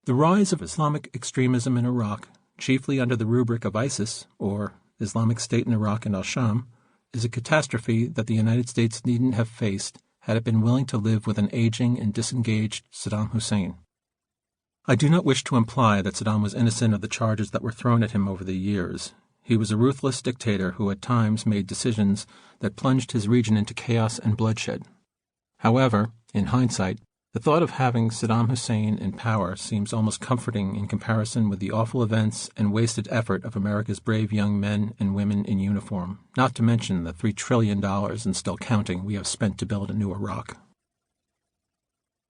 The rise of Islamic extremism in Iraq, chiefly under the rubric of ISIS, or Islamic State in Iraq and al-Sham, is a catastrophe that the United States needn't have faced had it been willing to live with an aging and disengaged Saddam Hussein. I do not wish to imply that Saddam was innocent of the charges that were thrown at him over the years. He was a ruthless dictator who at times made decisions that plunged his region into chaos and bloodshed. However, in hindsight, the thought of having Saddam Hussein in power seems almost comforting in comparison with the awful events and wasted effort of America's brave young men and women in uniform, not to mention the $3 trillion and still counting we have spent to build a new Iraq.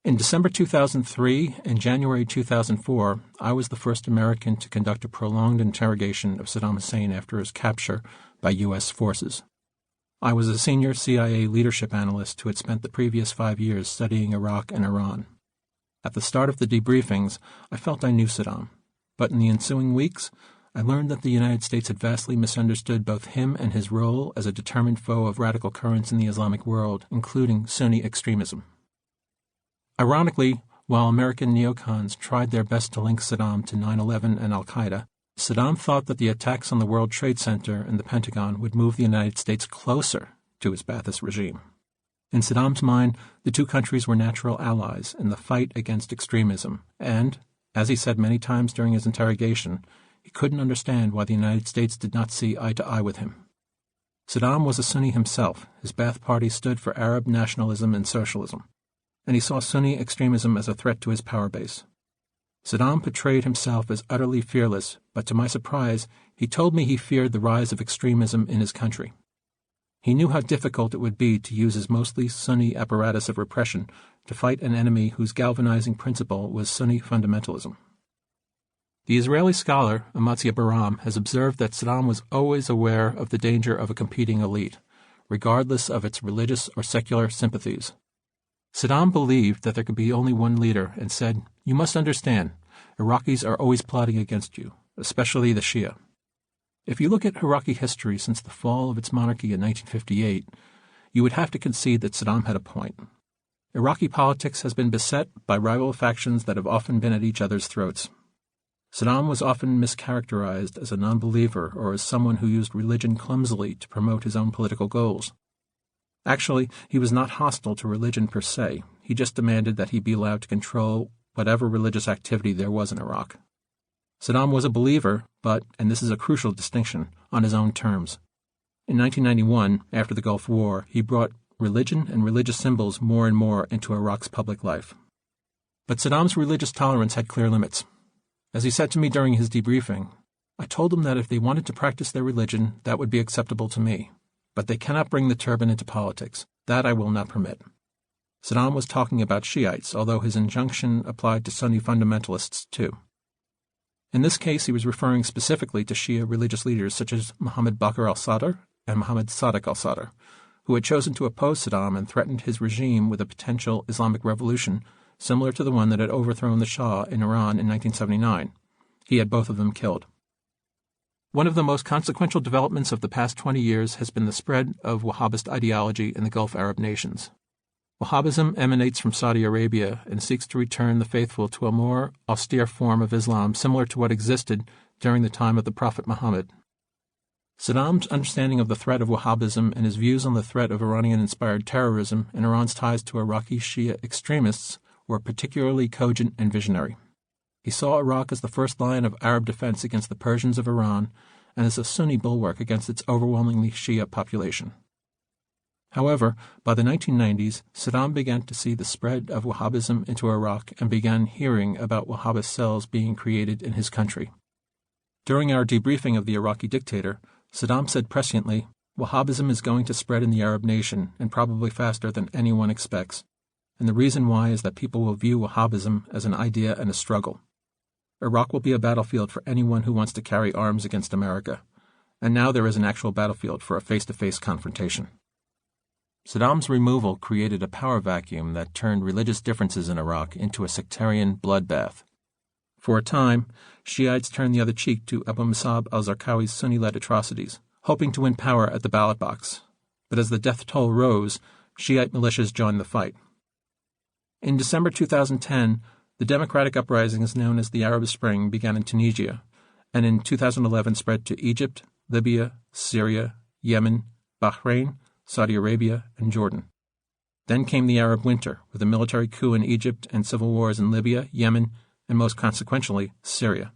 In December 2003 and January 2004, I was the first American to conduct a prolonged interrogation of Saddam Hussein after his capture by U.S. forces. I was a senior CIA leadership analyst who had spent the previous 5 years studying Iraq and Iran. At the start of the debriefings, I felt I knew Saddam, but in the ensuing weeks, I learned that the United States had vastly misunderstood both him and his role as a determined foe of radical currents in the Islamic world, including Sunni extremism. Ironically, while American neocons tried their best to link Saddam to 9/11 and al-Qaeda, Saddam thought that the attacks on the World Trade Center and the Pentagon would move the United States closer to his Ba'athist regime. In Saddam's mind, the two countries were natural allies in the fight against extremism, and, as he said many times during his interrogation, he couldn't understand why the United States did not see eye to eye with him. Saddam was a Sunni himself. His Ba'ath Party stood for Arab nationalism and socialism, and he saw Sunni extremism as a threat to his power base. Saddam portrayed himself as utterly fearless, but to my surprise, he told me he feared the rise of extremism in his country. He knew how difficult it would be to use his mostly Sunni apparatus of repression to fight an enemy whose galvanizing principle was Sunni fundamentalism. The Israeli scholar Amatzia Baram has observed that Saddam was always aware of the danger of a competing elite, regardless of its religious or secular sympathies. Saddam believed that there could be only one leader and said, "You must understand, Iraqis are always plotting against you, especially the Shia." If you look at Iraqi history since the fall of its monarchy in 1958, you would have to concede that Saddam had a point. Iraqi politics has been beset by rival factions that have often been at each other's throats. Saddam was often mischaracterized as a non-believer or as someone who used religion clumsily to promote his own political goals. Actually, he was not hostile to religion per se. He just demanded that he be allowed to control whatever religious activity there was in Iraq. Saddam was a believer, but, and this is a crucial distinction, on his own terms. In 1991, after the Gulf War, he brought religion and religious symbols more and more into Iraq's public life. But Saddam's religious tolerance had clear limits. As he said to me during his debriefing, I told them that if they wanted to practice their religion, that would be acceptable to me. But they cannot bring the turban into politics. That I will not permit. Saddam was talking about Shiites, although his injunction applied to Sunni fundamentalists too. In this case, he was referring specifically to Shia religious leaders such as Mohammed Bakr al-Sadr and Mohammed Sadiq al-Sadr, who had chosen to oppose Saddam and threatened his regime with a potential Islamic revolution similar to the one that had overthrown the Shah in Iran in 1979. He had both of them killed. One of the most consequential developments of the past 20 years has been the spread of Wahhabist ideology in the Gulf Arab nations. Wahhabism emanates from Saudi Arabia and seeks to return the faithful to a more austere form of Islam similar to what existed during the time of the Prophet Muhammad. Saddam's understanding of the threat of Wahhabism and his views on the threat of Iranian-inspired terrorism and Iran's ties to Iraqi Shia extremists were particularly cogent and visionary. He saw Iraq as the first line of Arab defense against the Persians of Iran and as a Sunni bulwark against its overwhelmingly Shia population. However, by the 1990s, Saddam began to see the spread of Wahhabism into Iraq and began hearing about Wahhabist cells being created in his country. During our debriefing of the Iraqi dictator, Saddam said presciently, "Wahhabism is going to spread in the Arab nation, and probably faster than anyone expects. And the reason why is that people will view Wahhabism as an idea and a struggle. Iraq will be a battlefield for anyone who wants to carry arms against America. And now there is an actual battlefield for a face-to-face confrontation." Saddam's removal created a power vacuum that turned religious differences in Iraq into a sectarian bloodbath. For a time, Shiites turned the other cheek to Abu Musab al-Zarqawi's Sunni-led atrocities, hoping to win power at the ballot box. But as the death toll rose, Shiite militias joined the fight. In December 2010, The democratic uprisings known as the Arab Spring began in Tunisia, and in 2011 spread to Egypt, Libya, Syria, Yemen, Bahrain, Saudi Arabia, and Jordan. Then came the Arab Winter, with a military coup in Egypt and civil wars in Libya, Yemen, and most consequentially, Syria.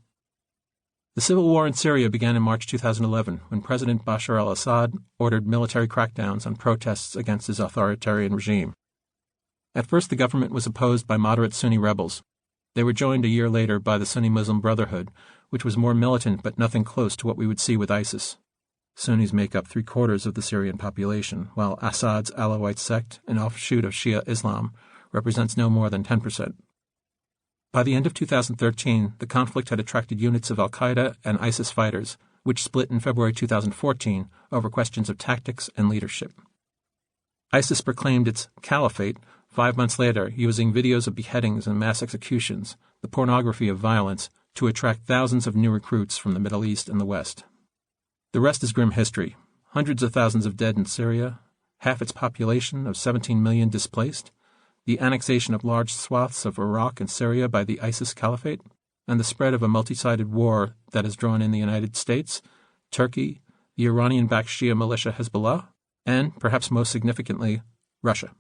The civil war in Syria began in March 2011 when President Bashar al-Assad ordered military crackdowns on protests against his authoritarian regime. At first, the government was opposed by moderate Sunni rebels. They were joined a year later by the Sunni Muslim Brotherhood, which was more militant but nothing close to what we would see with ISIS. Sunnis make up 3/4 of the Syrian population, while Assad's Alawite sect, an offshoot of Shia Islam, represents no more than 10%. By the end of 2013, the conflict had attracted units of al-Qaeda and ISIS fighters, which split in February 2014 over questions of tactics and leadership. ISIS proclaimed its caliphate 5 months later, using videos of beheadings and mass executions, the pornography of violence, to attract thousands of new recruits from the Middle East and the West. The rest is grim history. Hundreds of thousands of dead in Syria, half its population of 17 million displaced, the annexation of large swaths of Iraq and Syria by the ISIS caliphate, and the spread of a multi-sided war that has drawn in the United States, Turkey, the Iranian-backed Shia militia Hezbollah, and, perhaps most significantly, Russia.